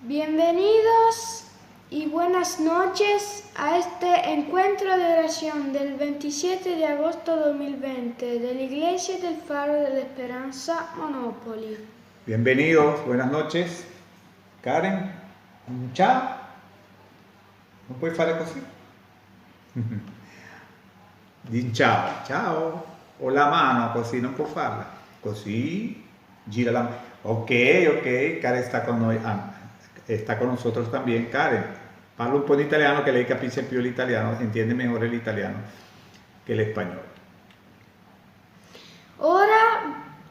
Bienvenidos y buenas noches a este encuentro de oración del 27 de agosto de 2020 de la Iglesia del Faro de la Esperanza, Monopoli. Bienvenidos, buenas noches. Karen, ciao. Non puoi fare così? Di ciao, ciao. O la mano così, non può farla. Così, gira la mano. Ok, Karen sta con noi, sta con nosotros también. Karen, parla un po' di italiano che lei capisce più l'italiano, entiende mejor l'italiano che l'espagnolo.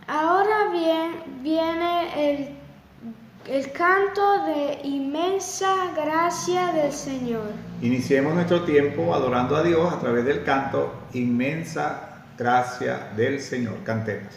Ahora viene el canto de inmensa gracia del Señor. Iniciemos nuestro tiempo adorando a Dios a través del canto Inmensa Gracia del Señor. Cantemos.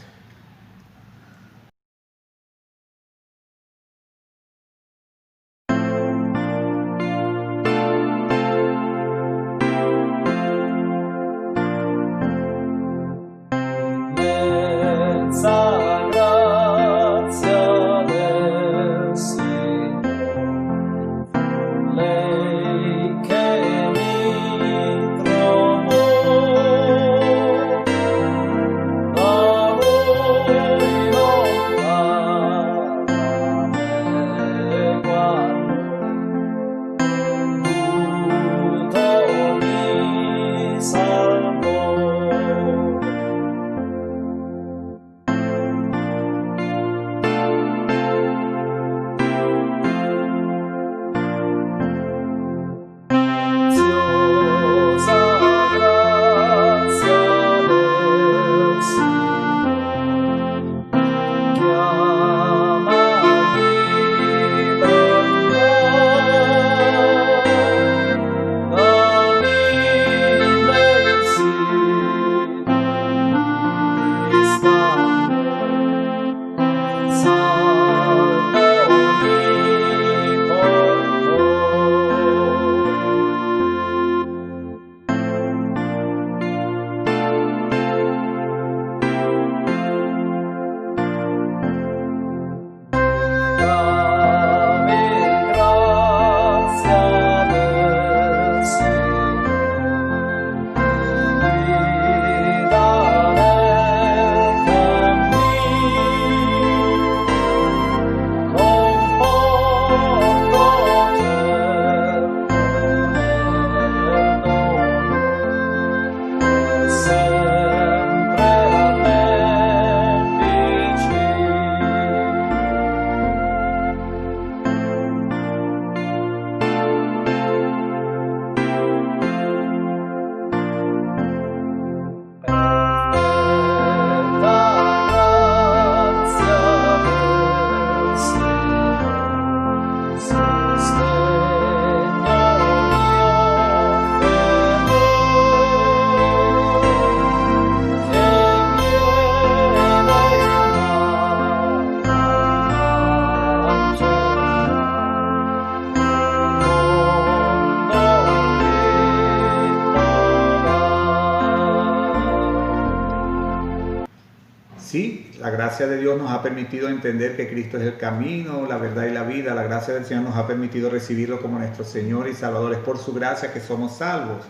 Sí, la gracia de Dios nos ha permitido entender que Cristo es el camino, la verdad y la vida. La gracia del Señor nos ha permitido recibirlo como nuestro Señor y Salvador. Es por su gracia que somos salvos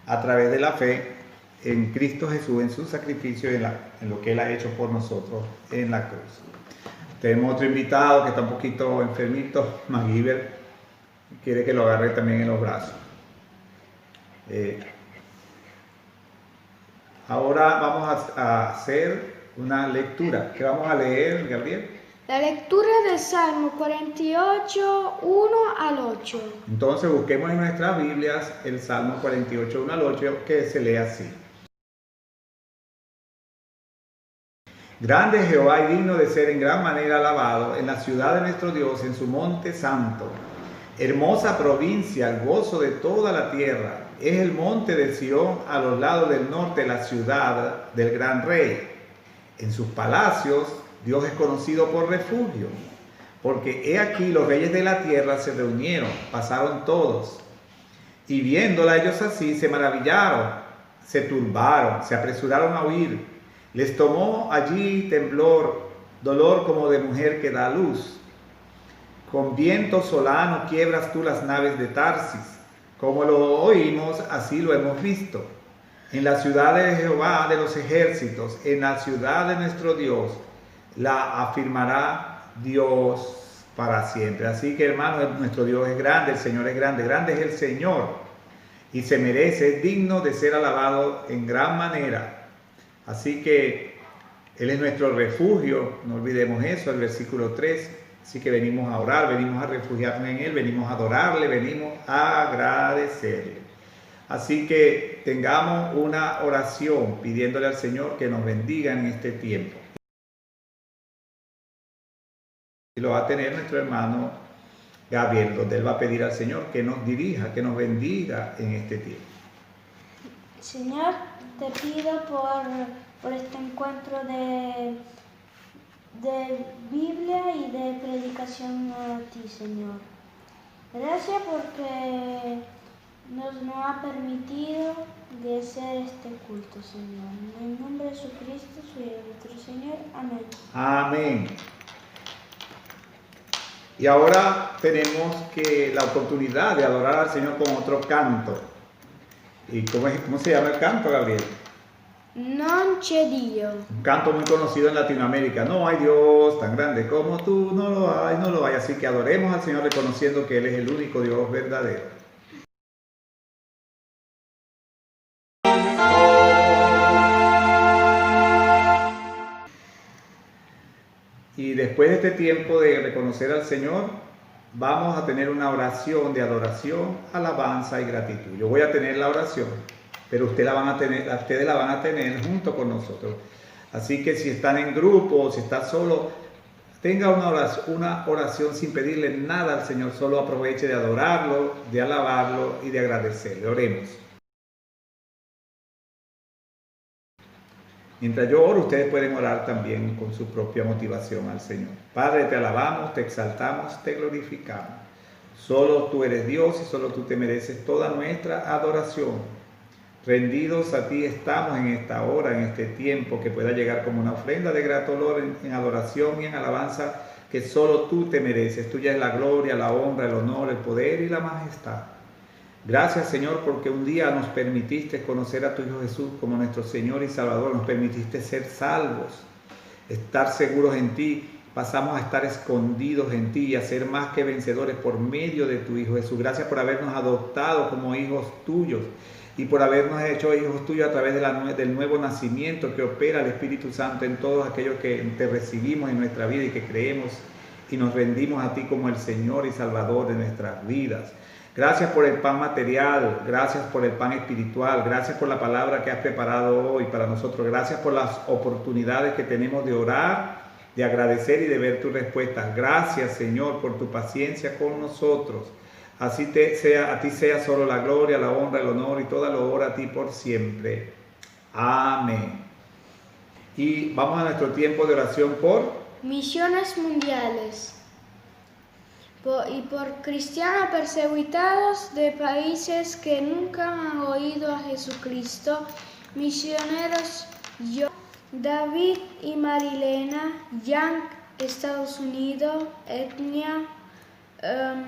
a través de la fe en Cristo Jesús, en su sacrificio y en lo que Él ha hecho por nosotros en la cruz. Tenemos otro invitado que está un poquito enfermito, MacGyver, quiere que lo agarre también en los brazos. Ahora vamos a hacer una lectura. ¿Qué vamos a leer, Gabriel? La lectura del Salmo 48, 1 al 8. Entonces busquemos en nuestras Biblias el Salmo 48, 1 al 8, que se lee así. Grande es Jehová y digno de ser en gran manera alabado en la ciudad de nuestro Dios, en su monte santo. Hermosa provincia, el gozo de toda la tierra. Es el monte de Sión a los lados del norte, la ciudad del gran rey. En sus palacios Dios es conocido por refugio, porque he aquí los reyes de la tierra se reunieron, pasaron todos, y viéndola ellos así se maravillaron, se turbaron, se apresuraron a huir. Les tomó allí temblor, dolor como de mujer que da luz. Con viento solano quiebras tú las naves de Tarsis. Como lo oímos, así lo hemos visto. En la ciudad de Jehová de los ejércitos, en la ciudad de nuestro Dios, la afirmará Dios para siempre. Así que, hermanos, nuestro Dios es grande, el Señor es grande, grande es el Señor y se merece, es digno de ser alabado en gran manera. Así que Él es nuestro refugio, no olvidemos eso, el versículo 3. Así que venimos a orar, venimos a refugiarnos en Él, venimos a adorarle, venimos a agradecerle. Así que tengamos una oración pidiéndole al Señor que nos bendiga en este tiempo. Y lo va a tener nuestro hermano Gabriel, donde él va a pedir al Señor que nos dirija, que nos bendiga en este tiempo. Señor, te pido por este encuentro de Biblia y de predicación a ti, Señor. Gracias porque nos ha permitido de hacer este culto, Señor. En el nombre de Jesucristo, nuestro Señor. Amén. Amén. Y ahora tenemos la oportunidad de adorar al Señor con otro canto. ¿Y cómo se llama el canto, Gabriel? Non c'è Dio. Un canto muy conocido en Latinoamérica. No hay Dios tan grande como tú, no lo hay, no lo hay. Así que adoremos al Señor reconociendo que Él es el único Dios verdadero. Y después de este tiempo de reconocer al Señor, vamos a tener una oración de adoración, alabanza y gratitud. Yo voy a tener la oración, pero ustedes la van a tener junto con nosotros. Así que si están en grupo o si están solo, tenga una oración sin pedirle nada al Señor, solo aproveche de adorarlo, de alabarlo y de agradecerle. Oremos. Mientras yo oro, ustedes pueden orar también con su propia motivación al Señor. Padre, te alabamos, te exaltamos, te glorificamos. Solo tú eres Dios y solo tú te mereces toda nuestra adoración. Rendidos a ti estamos en esta hora, en este tiempo, que pueda llegar como una ofrenda de grato olor en adoración y en alabanza que solo tú te mereces. Tuya es la gloria, la honra, el honor, el poder y la majestad. Gracias, Señor, porque un día nos permitiste conocer a tu Hijo Jesús como nuestro Señor y Salvador. Nos permitiste ser salvos, estar seguros en ti. Pasamos a estar escondidos en ti y a ser más que vencedores por medio de tu Hijo Jesús. Gracias por habernos adoptado como hijos tuyos y por habernos hecho hijos tuyos a través del nuevo nacimiento que opera el Espíritu Santo en todos aquellos que te recibimos en nuestra vida y que creemos y nos rendimos a ti como el Señor y Salvador de nuestras vidas. Gracias por el pan material, gracias por el pan espiritual, gracias por la palabra que has preparado hoy para nosotros, gracias por las oportunidades que tenemos de orar, de agradecer y de ver tus respuestas. Gracias, Señor, por tu paciencia con nosotros. Así a ti sea solo la gloria, la honra, el honor y toda la honra a ti por siempre. Amén. Y vamos a nuestro tiempo de oración por misiones mundiales. Y por cristianos perseguitados de países que nunca han oído a Jesucristo, misioneros David y Marilena, Yank, Estados Unidos, Etnia,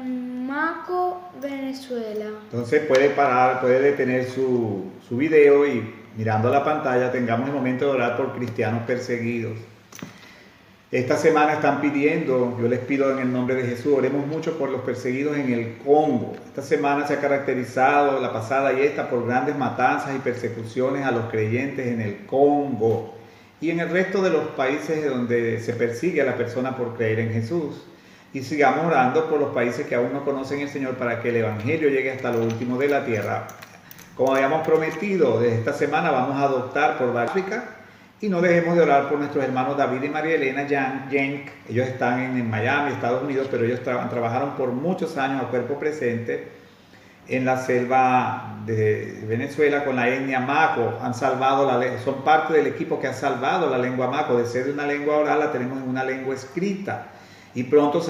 Maco, Venezuela. Entonces puede parar, puede detener su video y mirando la pantalla tengamos el momento de orar por cristianos perseguidos. Esta semana están pidiendo, yo les pido en el nombre de Jesús, oremos mucho por los perseguidos en el Congo. Esta semana se ha caracterizado, la pasada y esta, por grandes matanzas y persecuciones a los creyentes en el Congo y en el resto de los países donde se persigue a la persona por creer en Jesús. Y sigamos orando por los países que aún no conocen al Señor para que el Evangelio llegue hasta lo último de la tierra. Como habíamos prometido, desde esta semana vamos a adoptar por África. Y no dejemos de orar por nuestros hermanos David y María Elena Yank. Ellos están en Miami, Estados Unidos, pero ellos trabajaron por muchos años a cuerpo presente en la selva de Venezuela con la etnia Maco. Han salvado son parte del equipo que ha salvado la lengua Maco. De ser de una lengua oral, la tenemos en una lengua escrita. Y pronto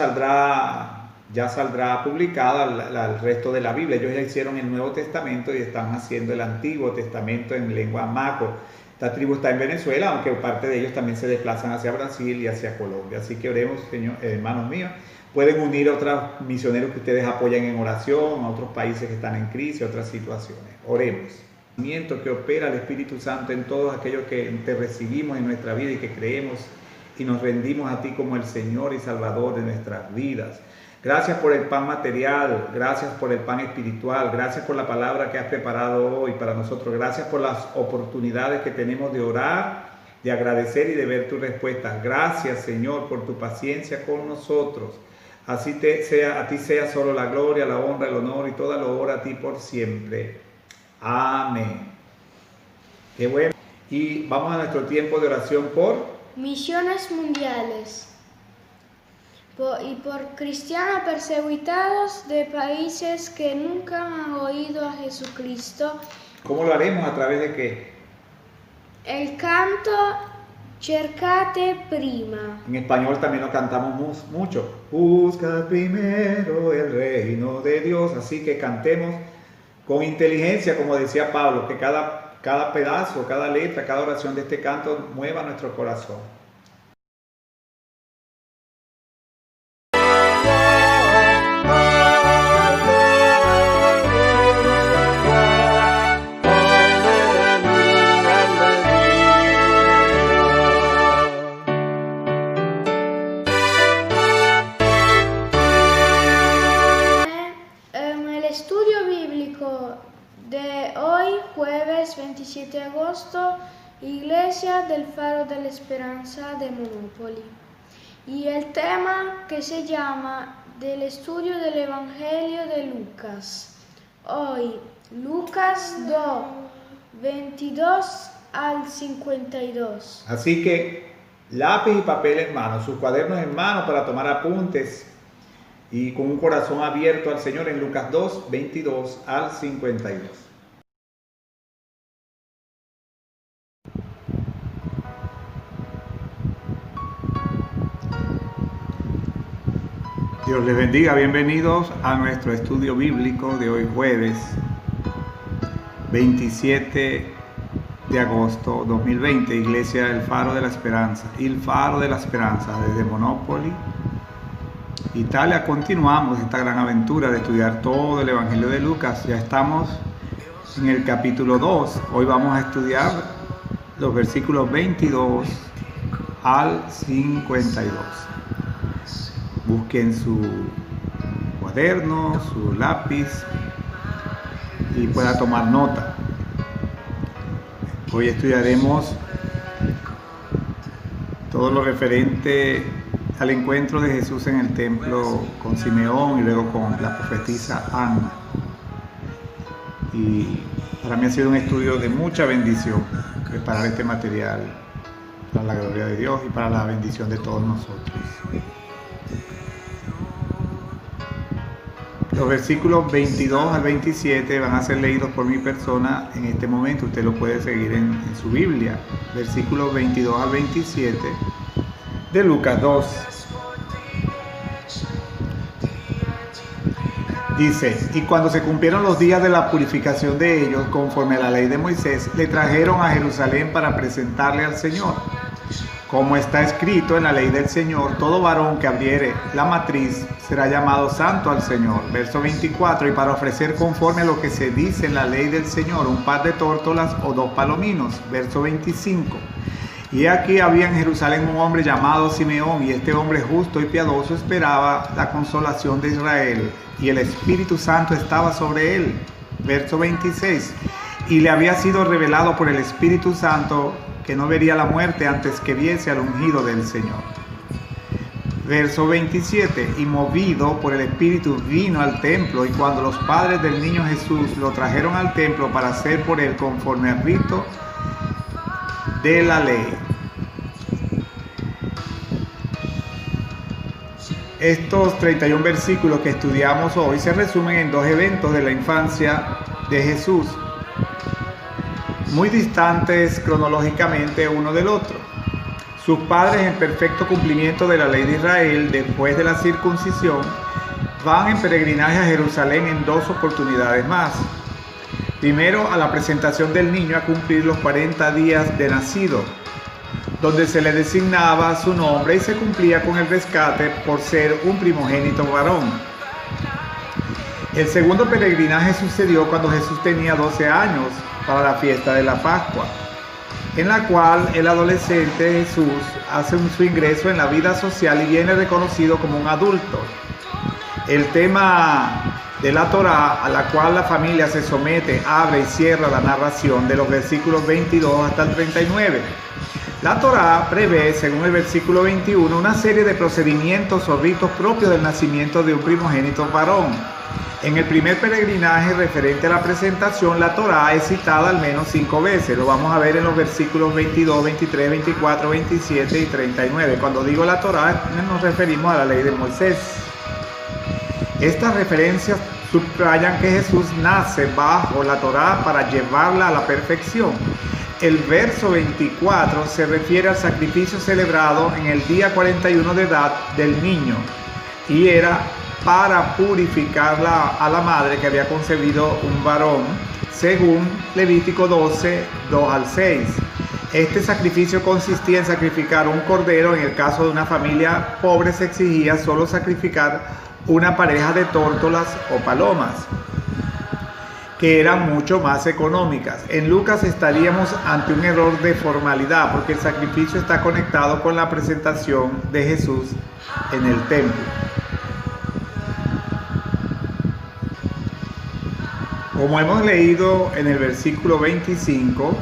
ya saldrá publicada el resto de la Biblia. Ellos ya hicieron el Nuevo Testamento y están haciendo el Antiguo Testamento en lengua Maco. Esta tribu está en Venezuela, aunque parte de ellos también se desplazan hacia Brasil y hacia Colombia. Así que oremos, Señor, hermanos míos. Pueden unir a otros misioneros que ustedes apoyan en oración, a otros países que están en crisis, otras situaciones. Oremos. Que opera el Espíritu Santo en todos aquellos que te recibimos en nuestra vida y que creemos y nos rendimos a ti como el Señor y Salvador de nuestras vidas. Gracias por el pan material, gracias por el pan espiritual, gracias por la palabra que has preparado hoy para nosotros, gracias por las oportunidades que tenemos de orar, de agradecer y de ver tus respuestas. Gracias, Señor, por tu paciencia con nosotros. Así a ti sea solo la gloria, la honra, el honor y toda la honra a ti por siempre. Amén. Qué bueno. Y vamos a nuestro tiempo de oración por misiones mundiales y por cristianos perseguidos de países que nunca han oído a Jesucristo. ¿Cómo lo haremos? ¿A través de qué? El canto Cercate prima. En español también lo cantamos mucho. Busca primero el reino de Dios. Así que cantemos con inteligencia, como decía Pablo, que cada pedazo, cada letra, cada oración de este canto mueva nuestro corazón. De hoy, jueves 27 de agosto, Iglesia del Faro de la Esperanza de Monópoli. Y el tema que se llama del estudio del Evangelio de Lucas. Hoy, Lucas 2, 22 al 52. Así que lápiz y papel en mano, sus cuadernos en mano para tomar apuntes. Y con un corazón abierto al Señor en Lucas 2, 22 al 52. Dios les bendiga, bienvenidos a nuestro estudio bíblico de hoy jueves 27 de agosto 2020, Iglesia del Faro de la Esperanza, el Faro de la Esperanza desde Monópoli, Italia. Continuamos esta gran aventura de estudiar todo el Evangelio de Lucas. Ya estamos en el capítulo 2. Hoy vamos a estudiar los versículos 22 al 52. Busquen su cuaderno, su lápiz y pueda tomar nota. Hoy estudiaremos todo lo referente al encuentro de Jesús en el templo con Simeón y luego con la profetisa Ana. Y para mí ha sido un estudio de mucha bendición preparar este material para la gloria de Dios y para la bendición de todos nosotros. Los versículos 22 al 27 van a ser leídos por mi persona en este momento. Usted lo puede seguir en su Biblia. Versículos 22 al 27 de Lucas 2. Dice: y cuando se cumplieron los días de la purificación de ellos, conforme a la ley de Moisés, le trajeron a Jerusalén para presentarle al Señor. Como está escrito en la ley del Señor, todo varón que abriere la matriz será llamado santo al Señor. Verso 24, y para ofrecer conforme a lo que se dice en la ley del Señor, un par de tórtolas o 2 palominos. Verso 25, y aquí había en Jerusalén un hombre llamado Simeón, y este hombre justo y piadoso esperaba la consolación de Israel, y el Espíritu Santo estaba sobre él. Verso 26, y le había sido revelado por el Espíritu Santo que no vería la muerte antes que viese al ungido del Señor. Verso 27, y movido por el Espíritu vino al templo, y cuando los padres del niño Jesús lo trajeron al templo para hacer por él conforme al rito de la ley. Estos 31 versículos que estudiamos hoy se resumen en 2 eventos de la infancia de Jesús, muy distantes cronológicamente uno del otro. Sus padres, en perfecto cumplimiento de la ley de Israel, después de la circuncisión, van en peregrinaje a Jerusalén en 2 oportunidades más. Primero, a la presentación del niño a cumplir los 40 días de nacido, donde se le designaba su nombre y se cumplía con el rescate por ser un primogénito varón. El segundo peregrinaje sucedió cuando Jesús tenía 12 años para la fiesta de la Pascua, en la cual el adolescente Jesús hace su ingreso en la vida social y viene reconocido como un adulto. El tema de la Torá, a la cual la familia se somete, abre y cierra la narración de los versículos 22 hasta el 39. La Torá prevé, según el versículo 21, una serie de procedimientos o ritos propios del nacimiento de un primogénito varón. En el primer peregrinaje referente a la presentación, la Torá es citada al menos 5 veces. Lo vamos a ver en los versículos 22, 23, 24, 27 y 39. Cuando digo la Torá, nos referimos a la ley de Moisés. Estas referencias subrayan que Jesús nace bajo la Torá para llevarla a la perfección. El verso 24 se refiere al sacrificio celebrado en el día 41 de edad del niño y era para purificar a la madre que había concebido un varón, según Levítico 12, 2 al 6. Este sacrificio consistía en sacrificar un cordero. En el caso de una familia pobre se exigía solo sacrificar una pareja de tórtolas o palomas, que eran mucho más económicas. En Lucas estaríamos ante un error de formalidad, porque el sacrificio está conectado con la presentación de Jesús en el templo. Como hemos leído en el versículo 25,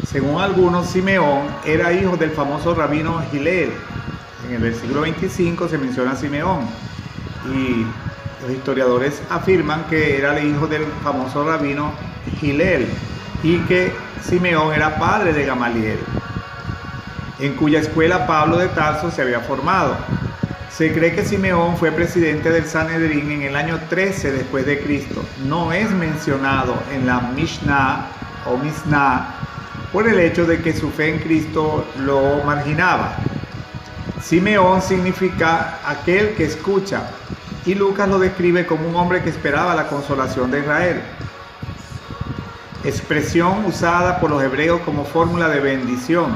según algunos, Simeón era hijo del famoso rabino Hillel. En el versículo 25 se menciona a Simeón y los historiadores afirman que era el hijo del famoso rabino Hillel y que Simeón era padre de Gamaliel, en cuya escuela Pablo de Tarso se había formado. Se cree que Simeón fue presidente del Sanedrín en el año 13 después de Cristo. No es mencionado en la Mishnah o Mishnah por el hecho de que su fe en Cristo lo marginaba. Simeón significa aquel que escucha, y Lucas lo describe como un hombre que esperaba la consolación de Israel, expresión usada por los hebreos como fórmula de bendición.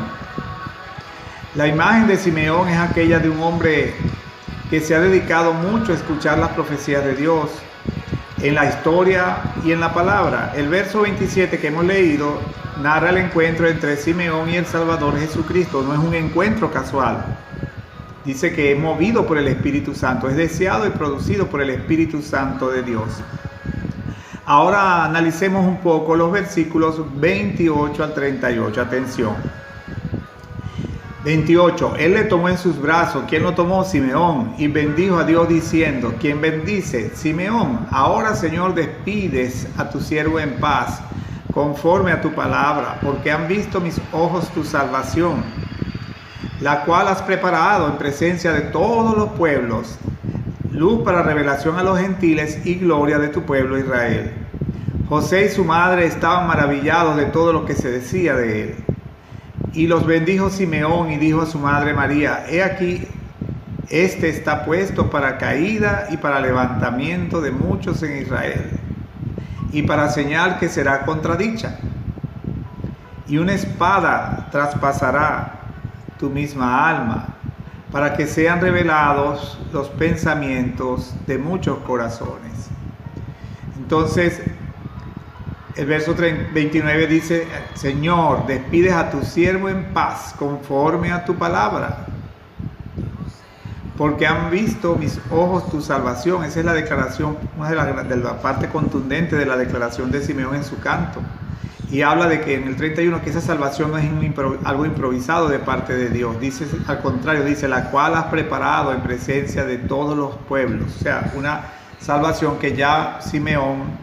La imagen de Simeón es aquella de un hombre que se ha dedicado mucho a escuchar las profecías de Dios en la historia y en la palabra. El verso 27 que hemos leído narra el encuentro entre Simeón y el Salvador Jesucristo. No es un encuentro casual. Dice que es movido por el Espíritu Santo, es deseado y producido por el Espíritu Santo de Dios. Ahora analicemos un poco los versículos 28 al 38. Atención. 28. Él le tomó en sus brazos. ¿Quién lo tomó? Simeón. Y bendijo a Dios diciendo. ¿Quién bendice? Simeón. Ahora, Señor, despides a tu siervo en paz, conforme a tu palabra, porque han visto mis ojos tu salvación, la cual has preparado en presencia de todos los pueblos, luz para revelación a los gentiles y gloria de tu pueblo Israel. José y su madre estaban maravillados de todo lo que se decía de él. Y los bendijo Simeón y dijo a su madre María: he aquí, este está puesto para caída y para levantamiento de muchos en Israel, y para señal que será contradicha. Y una espada traspasará tu misma alma, para que sean revelados los pensamientos de muchos corazones. Entonces, el verso 29 dice: Señor, despides a tu siervo en paz, conforme a tu palabra, porque han visto mis ojos tu salvación. Esa es la declaración, una de la parte contundente de la declaración de Simeón en su canto. Y habla de que en el 31 que esa salvación no es algo improvisado de parte de Dios. Dice, al contrario, dice, la cual has preparado en presencia de todos los pueblos. O sea, una salvación que ya Simeón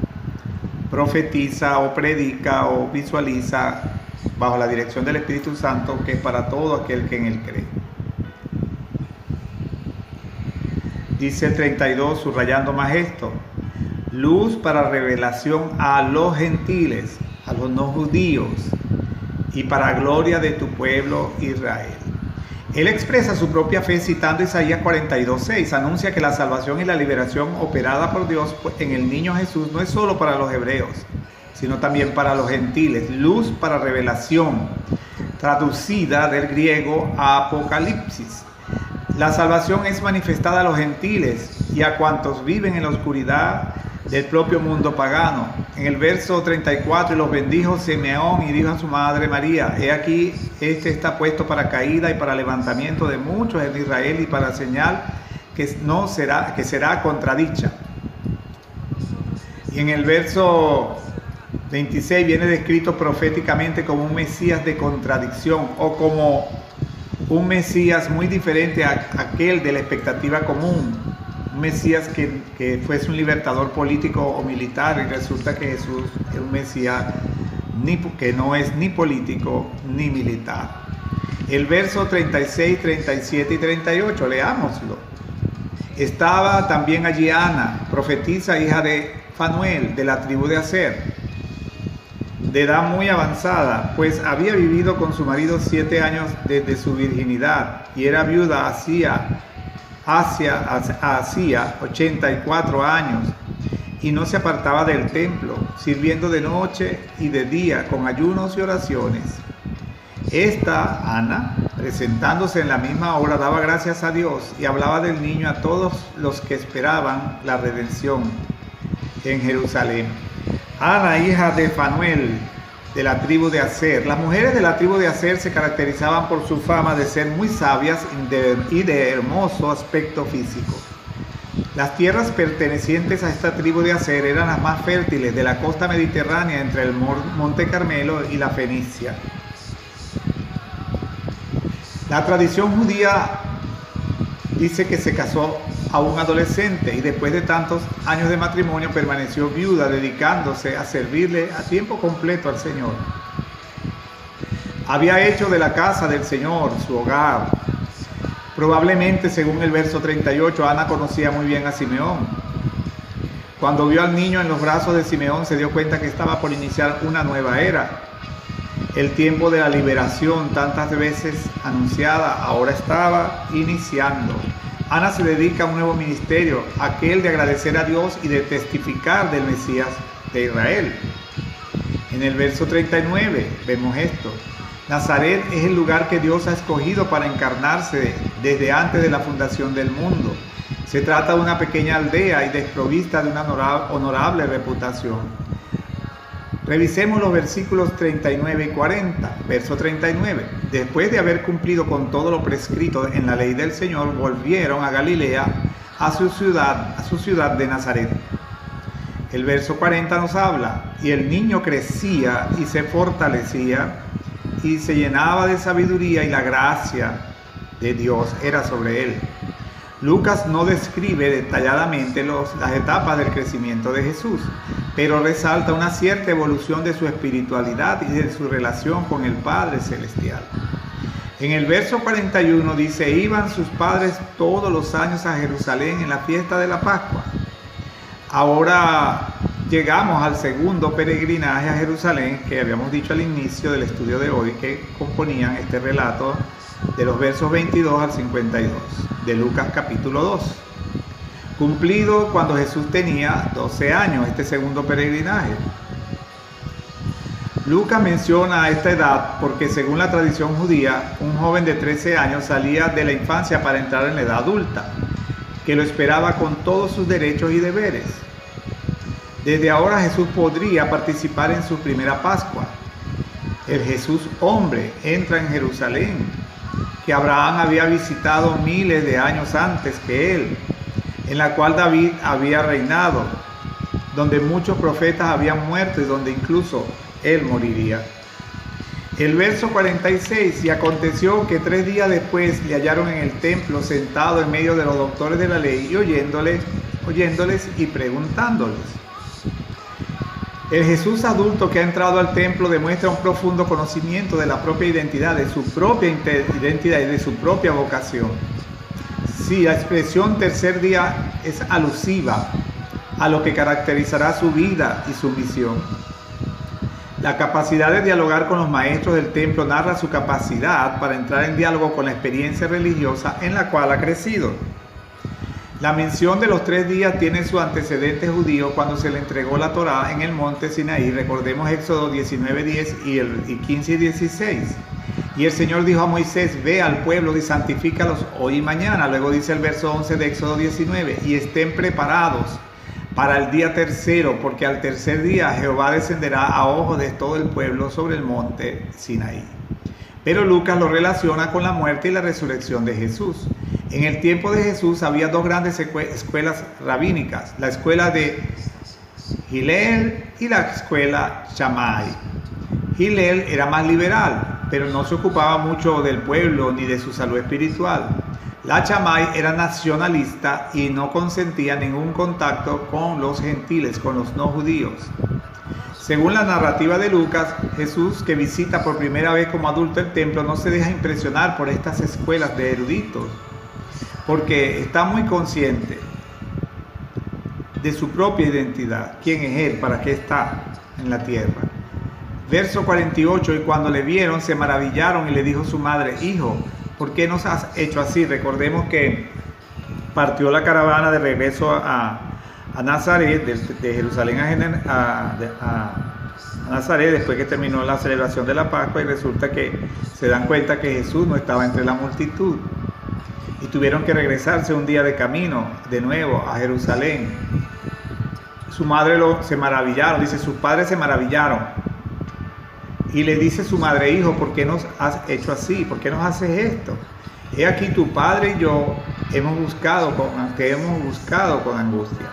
profetiza o predica o visualiza bajo la dirección del Espíritu Santo, que es para todo aquel que en él cree. Dice el 32, subrayando más esto: luz para revelación a los gentiles, a los no judíos, y para gloria de tu pueblo Israel. Él expresa su propia fe citando Isaías 42:6, anuncia que la salvación y la liberación operada por Dios en el niño Jesús no es solo para los hebreos, sino también para los gentiles, luz para revelación, traducida del griego a Apocalipsis. La salvación es manifestada a los gentiles y a cuantos viven en la oscuridad del propio mundo pagano. En el verso 34, los bendijo Simeón y dijo a su madre María: he aquí, este está puesto para caída y para levantamiento de muchos en Israel y para señal que será contradicha. Y en el verso 26 viene descrito proféticamente como un Mesías de contradicción, o como un Mesías muy diferente a aquel de la expectativa común. Un Mesías que fuese un libertador político o militar, y resulta que Jesús es un Mesías que no es ni político ni militar. El verso 36, 37 y 38, leámoslo. Estaba también allí Ana, profetisa, hija de Fanuel, de la tribu de Aser, de edad muy avanzada, pues había vivido con su marido 7 años desde su virginidad, y era viuda hacía 84 años, y no se apartaba del templo, sirviendo de noche y de día con ayunos y oraciones. Esta, Ana, presentándose en la misma hora, daba gracias a Dios y hablaba del niño a todos los que esperaban la redención en Jerusalén. Ana, hija de Fanuel, de la tribu de Aser. Las mujeres de la tribu de Aser se caracterizaban por su fama de ser muy sabias y de hermoso aspecto físico. Las tierras pertenecientes a esta tribu de Aser eran las más fértiles de la costa mediterránea entre el Monte Carmelo y la Fenicia. La tradición judía dice que se casó a un adolescente y después de tantos años de matrimonio permaneció viuda, dedicándose a servirle a tiempo completo al Señor. Había hecho de la casa del Señor su hogar. Probablemente, según el verso 38, Ana conocía muy bien a Simeón. Cuando vio al niño en los brazos de Simeón, se dio cuenta que estaba por iniciar una nueva era. El tiempo de la liberación, tantas veces anunciada, ahora estaba iniciando. Ana se dedica a un nuevo ministerio, aquel de agradecer a Dios y de testificar del Mesías de Israel. En el verso 39 vemos esto. Nazaret es el lugar que Dios ha escogido para encarnarse desde antes de la fundación del mundo. Se trata de una pequeña aldea y desprovista de una honorable reputación. Revisemos los versículos 39 y 40. Verso 39. Después de haber cumplido con todo lo prescrito en la ley del Señor, volvieron a Galilea, a su ciudad de Nazaret. El verso 40 nos habla: y el niño crecía y se fortalecía y se llenaba de sabiduría, y la gracia de Dios era sobre él. Lucas no describe detalladamente las etapas del crecimiento de Jesús, pero resalta una cierta evolución de su espiritualidad y de su relación con el Padre Celestial. En el verso 41 dice: iban sus padres todos los años a Jerusalén en la fiesta de la Pascua. Ahora llegamos al segundo peregrinaje a Jerusalén, que habíamos dicho al inicio del estudio de hoy, que componían este relato de los versos 22 al 52 de Lucas capítulo 2. Cumplido cuando Jesús tenía 12 años, este segundo peregrinaje. Lucas menciona esta edad porque, según la tradición judía, un joven de 13 años salía de la infancia para entrar en la edad adulta, que lo esperaba con todos sus derechos y deberes. Desde ahora Jesús podría participar en su primera Pascua. El Jesús hombre entra en Jerusalén, que Abraham había visitado miles de años antes que él, en la cual David había reinado, donde muchos profetas habían muerto y donde incluso él moriría. El verso 46: y aconteció que 3 días después le hallaron en el templo sentado en medio de los doctores de la ley y oyéndoles y preguntándoles. El Jesús adulto que ha entrado al templo demuestra un profundo conocimiento de la propia identidad, de su propia identidad y de su propia vocación. Sí, la expresión tercer día es alusiva a lo que caracterizará su vida y su misión. La capacidad de dialogar con los maestros del templo narra su capacidad para entrar en diálogo con la experiencia religiosa en la cual ha crecido. La mención de los 3 días tiene su antecedente judío cuando se le entregó la Torá en el monte Sinaí. Recordemos Éxodo 19:10 y 15 y 16. Y el Señor dijo a Moisés: ve al pueblo y santifícalos hoy y mañana. Luego dice el verso 11 de Éxodo 19: y estén preparados para el día tercero, porque al tercer día Jehová descenderá a ojos de todo el pueblo sobre el monte Sinaí. Pero Lucas lo relaciona con la muerte y la resurrección de Jesús. En el tiempo de Jesús había 2 grandes escuelas rabínicas, la escuela de Hillel y la escuela Shammai. Hillel era más liberal, pero no se ocupaba mucho del pueblo ni de su salud espiritual. La Shammai era nacionalista y no consentía ningún contacto con los gentiles, con los no judíos. Según la narrativa de Lucas, Jesús, que visita por primera vez como adulto el templo, no se deja impresionar por estas escuelas de eruditos, porque está muy consciente de su propia identidad. ¿Quién es Él? ¿Para qué está en la tierra? Verso 48: y cuando le vieron, se maravillaron, y le dijo su madre: Hijo, ¿por qué nos has hecho así? Recordemos que partió la caravana de regreso a Nazaret, de Jerusalén a Nazaret, después que terminó la celebración de la Pascua, y resulta que se dan cuenta que Jesús no estaba entre la multitud. Y tuvieron que regresarse un día de camino, de nuevo, a Jerusalén. Su madre se maravillaron, dice, sus padres se maravillaron. Y le dice su madre: Hijo, ¿por qué nos has hecho así? ¿Por qué nos haces esto? He aquí tu padre y yo te hemos buscado con angustia.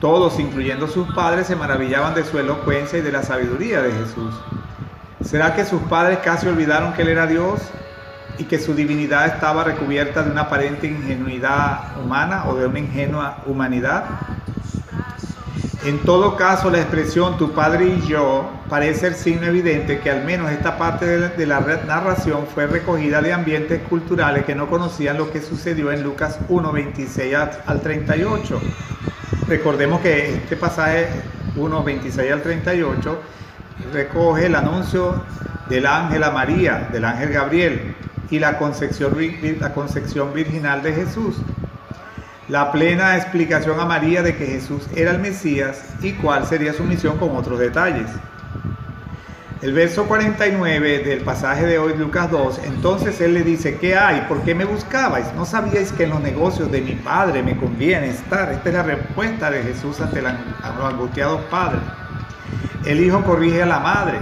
Todos, incluyendo sus padres, se maravillaban de su elocuencia y de la sabiduría de Jesús. ¿Será que sus padres casi olvidaron que Él era Dios y que su divinidad estaba recubierta de una aparente ingenuidad humana o de una ingenua humanidad? En todo caso, la expresión tu padre y yo parece el signo evidente que al menos esta parte de la narración fue recogida de ambientes culturales que no conocían lo que sucedió en Lucas 1, 26 al 38. Recordemos que este pasaje 1, 26 al 38 recoge el anuncio del ángel a María, del ángel Gabriel, y la concepción virginal de Jesús. La plena explicación a María de que Jesús era el Mesías y cuál sería su misión, con otros detalles. El verso 49 del pasaje de hoy, Lucas 2, entonces Él le dice: ¿qué hay? ¿Por qué me buscabais? ¿No sabíais que en los negocios de mi Padre me conviene estar? Esta es la respuesta de Jesús ante los angustiados padres. El hijo corrige a la madre,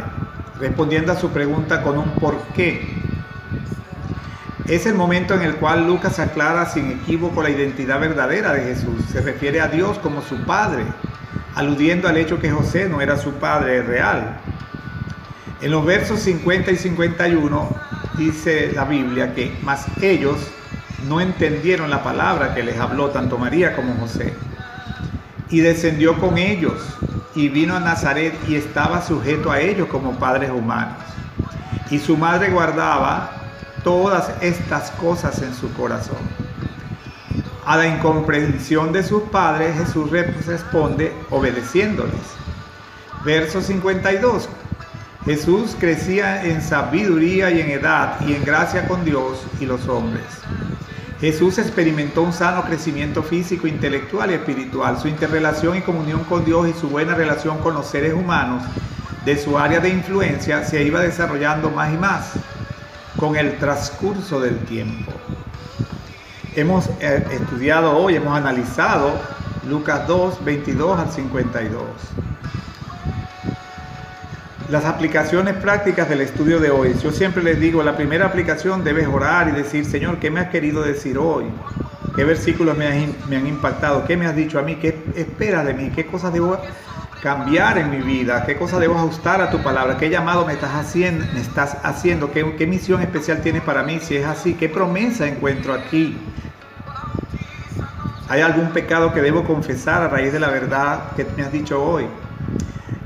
respondiendo a su pregunta con un ¿por qué? Es el momento en el cual Lucas aclara sin equívoco la identidad verdadera de Jesús. Se refiere a Dios como su Padre, aludiendo al hecho que José no era su padre real. En los versos 50 y 51 dice la Biblia que mas ellos no entendieron la palabra que les habló tanto María como José. Y descendió con ellos y vino a Nazaret y estaba sujeto a ellos como padres humanos. Y su madre guardaba todas estas cosas en su corazón. A la incomprensión de sus padres, Jesús responde obedeciéndoles. Verso 52. Jesús crecía en sabiduría y en edad y en gracia con Dios y los hombres. Jesús experimentó un sano crecimiento físico, intelectual y espiritual. Su interrelación y comunión con Dios y su buena relación con los seres humanos de su área de influencia se iba desarrollando más y más con el transcurso del tiempo. Hemos estudiado hoy, hemos analizado Lucas 2, 22 al 52. Las aplicaciones prácticas del estudio de hoy. Yo siempre les digo, la primera aplicación debes orar y decir: Señor, ¿qué me has querido decir hoy? ¿Qué versículos me han impactado? ¿Qué me has dicho a mí? ¿Qué esperas de mí? ¿Qué cosas debo cambiar en mi vida? ¿Qué cosas debo ajustar a tu palabra? ¿Qué llamado me estás haciendo? ¿Qué misión especial tienes para mí? Si es así, ¿qué promesa encuentro aquí? ¿Hay algún pecado que debo confesar a raíz de la verdad que me has dicho hoy?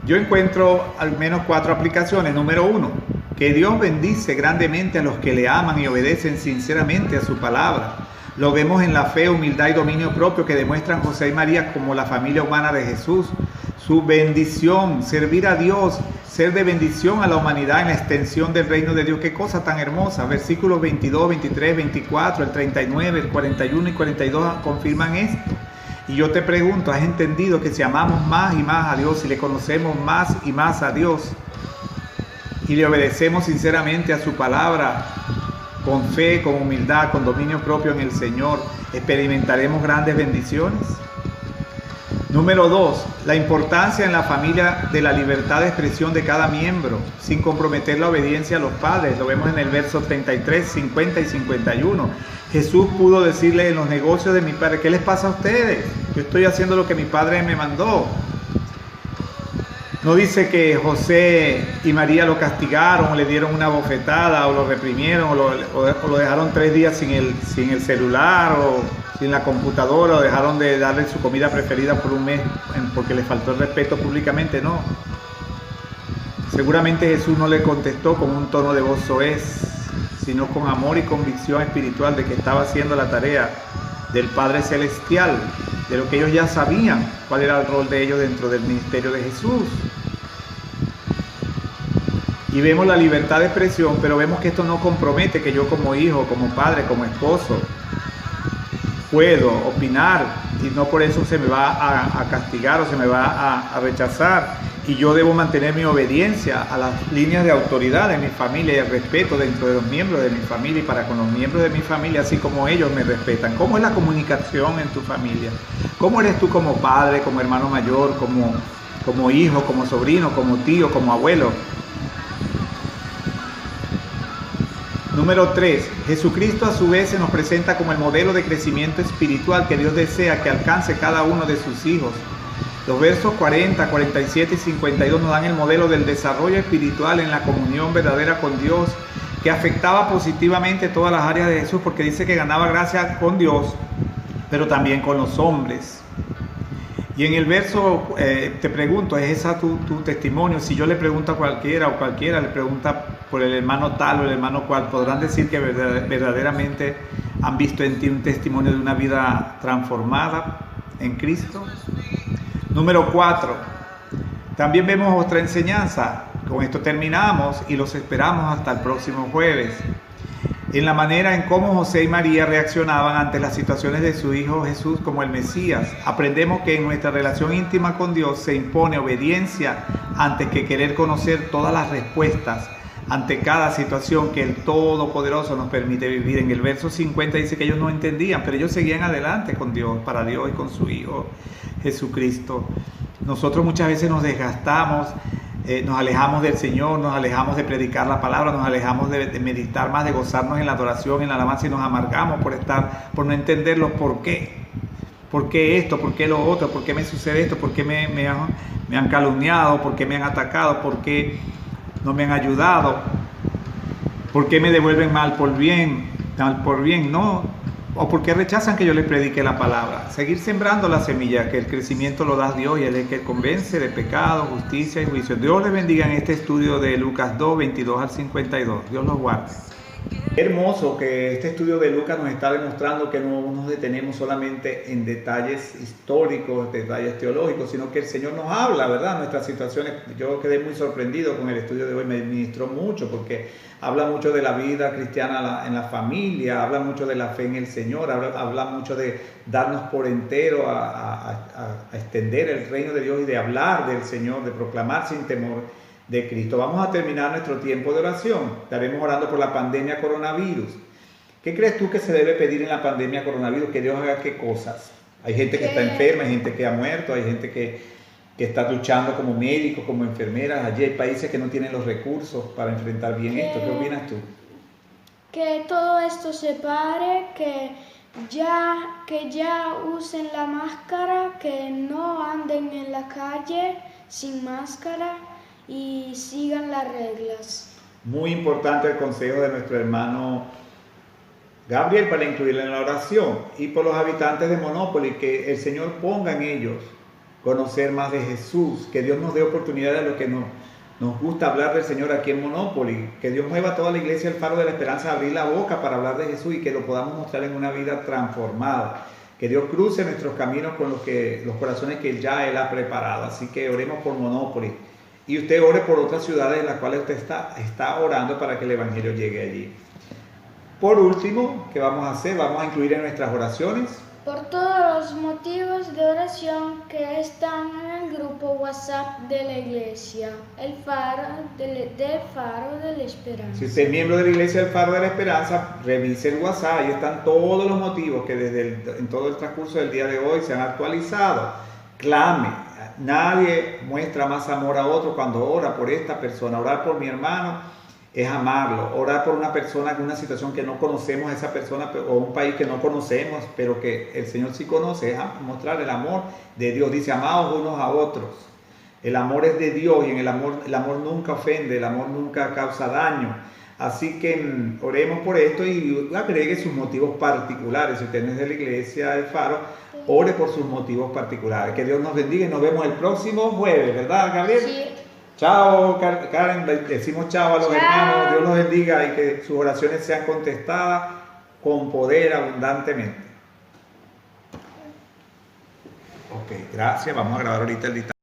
Yo encuentro al menos 4 aplicaciones. Número 1, que Dios bendice grandemente a los que le aman y obedecen sinceramente a su palabra. Lo vemos en la fe, humildad y dominio propio que demuestran José y María como la familia humana de Jesús. su bendición, servir a Dios, ser de bendición a la humanidad en la extensión del reino de Dios. Qué cosa tan hermosa. Versículos 22, 23, 24, el 39, el 41 y 42 confirman esto. Y yo te pregunto, ¿has entendido que si amamos más y más a Dios, si le conocemos más y más a Dios y le obedecemos sinceramente a su palabra, con fe, con humildad, con dominio propio en el Señor, experimentaremos grandes bendiciones? Número 2, la importancia en la familia de la libertad de expresión de cada miembro, sin comprometer la obediencia a los padres. Lo vemos en el verso 33, 50 y 51. Jesús pudo decirle en los negocios de mi padre, ¿qué les pasa a ustedes? Yo estoy haciendo lo que mi padre me mandó. No dice que José y María lo castigaron, o le dieron una bofetada, o lo reprimieron, o lo dejaron 3 días sin el celular, o sin la computadora, o dejaron de darle su comida preferida por un mes porque le faltó el respeto públicamente. No. Seguramente Jesús no le contestó con un tono de voz soez, sino con amor y convicción espiritual de que estaba haciendo la tarea del Padre Celestial, de lo que ellos ya sabían, cuál era el rol de ellos dentro del ministerio de Jesús. Y vemos la libertad de expresión, pero vemos que esto no compromete que yo como hijo, como padre, como esposo, puedo opinar, y no por eso se me va a castigar o se me va a rechazar. Y yo debo mantener mi obediencia a las líneas de autoridad de mi familia y el respeto dentro de los miembros de mi familia y para con los miembros de mi familia, así como ellos me respetan. ¿Cómo es la comunicación en tu familia? ¿Cómo eres tú como padre, como hermano mayor, como hijo, como sobrino, como tío, como abuelo? Número 3. Jesucristo a su vez se nos presenta como el modelo de crecimiento espiritual que Dios desea que alcance cada uno de sus hijos. Los versos 40, 47 y 52 nos dan el modelo del desarrollo espiritual en la comunión verdadera con Dios, que afectaba positivamente todas las áreas de Jesús, porque dice que ganaba gracia con Dios, pero también con los hombres. Y en el verso te pregunto, ¿es esa tu testimonio? Si yo le pregunto a cualquiera o cualquiera le pregunta por el hermano tal o el hermano cual, ¿podrán decir que verdaderamente han visto en ti un testimonio de una vida transformada en Cristo? Número 4. También vemos otra enseñanza. Con esto terminamos y los esperamos hasta el próximo jueves. En la manera en cómo José y María reaccionaban ante las situaciones de su Hijo Jesús como el Mesías, aprendemos que en nuestra relación íntima con Dios se impone obediencia antes que querer conocer todas las respuestas ante cada situación que el Todopoderoso nos permite vivir. En el verso 50 dice que ellos no entendían, pero ellos seguían adelante con Dios, para Dios y con su Hijo Jesucristo. Nosotros muchas veces nos desgastamos, nos alejamos del Señor, nos alejamos de predicar la palabra, nos alejamos de meditar más, de gozarnos en la adoración, en la alabanza, y nos amargamos por no entender los por qué. ¿Por qué esto? ¿Por qué lo otro? ¿Por qué me sucede esto? ¿Por qué me han calumniado? ¿Por qué me han atacado? ¿Por qué no me han ayudado? ¿Por qué me devuelven mal por bien? No. ¿O por qué rechazan que yo les predique la palabra? Seguir sembrando la semilla, que el crecimiento lo da Dios y Él es el que convence de pecado, justicia y juicio. Dios les bendiga en este estudio de Lucas 2, 22 al 52. Dios los guarde. Hermoso que este estudio de Lucas nos está demostrando que no nos detenemos solamente en detalles históricos, detalles teológicos, sino que el Señor nos habla, ¿verdad? Nuestras situaciones. Yo quedé muy sorprendido con el estudio de hoy, me ministró mucho porque habla mucho de la vida cristiana en la familia, habla mucho de la fe en el Señor, habla mucho de darnos por entero a extender el reino de Dios y de hablar del Señor, de proclamar sin temor de Cristo. Vamos a terminar nuestro tiempo de oración. Estaremos orando por la pandemia coronavirus. ¿Qué crees tú que se debe pedir en la pandemia coronavirus? Que Dios haga qué cosas. Hay gente que está enferma, hay gente que ha muerto, hay gente que está luchando como médicos, como enfermeras. Allí hay países que no tienen los recursos para enfrentar bien esto. ¿Qué opinas tú? Que todo esto se pare, que ya usen la máscara, que no anden en la calle sin máscara y sigan las reglas. Muy importante el consejo de nuestro hermano Gabriel para incluirlo en la oración, y por los habitantes de Monopoly, que el Señor ponga en ellos conocer más de Jesús, que Dios nos dé oportunidad de lo que nos gusta hablar del Señor aquí en Monopoly, que Dios mueva a toda la iglesia el faro de la esperanza a abrir la boca para hablar de Jesús y que lo podamos mostrar en una vida transformada. Que Dios cruce nuestros caminos con los corazones que ya Él ha preparado. Así que oremos por Monópolis. Y usted ore por otras ciudades en las cuales usted está orando para que el Evangelio llegue allí. Por último, ¿qué vamos a hacer? Vamos a incluir en nuestras oraciones por todos los motivos de oración que están en el grupo WhatsApp de la iglesia, el Faro del Faro de la Esperanza. Si usted es miembro de la iglesia del Faro de la Esperanza, revise el WhatsApp, ahí están todos los motivos que en todo el transcurso del día de hoy se han actualizado. Clame, nadie muestra más amor a otro cuando ora por esta persona. Orar por mi hermano es amarlo. Orar por una persona en una situación que no conocemos a esa persona o un país que no conocemos, pero que el Señor sí conoce, es mostrar el amor de Dios. Dice, amaos unos a otros. El amor es de Dios y en el amor nunca ofende, el amor nunca causa daño. Así que oremos por esto y agregue sus motivos particulares. Si usted no es de la iglesia del Faro, ore por sus motivos particulares. Que Dios nos bendiga y nos vemos el próximo jueves, ¿verdad, Gabriel? Sí. Chao, Karen, decimos chao a los hermanos, Dios los bendiga y que sus oraciones sean contestadas con poder abundantemente. Ok, gracias, vamos a grabar ahorita el dictado.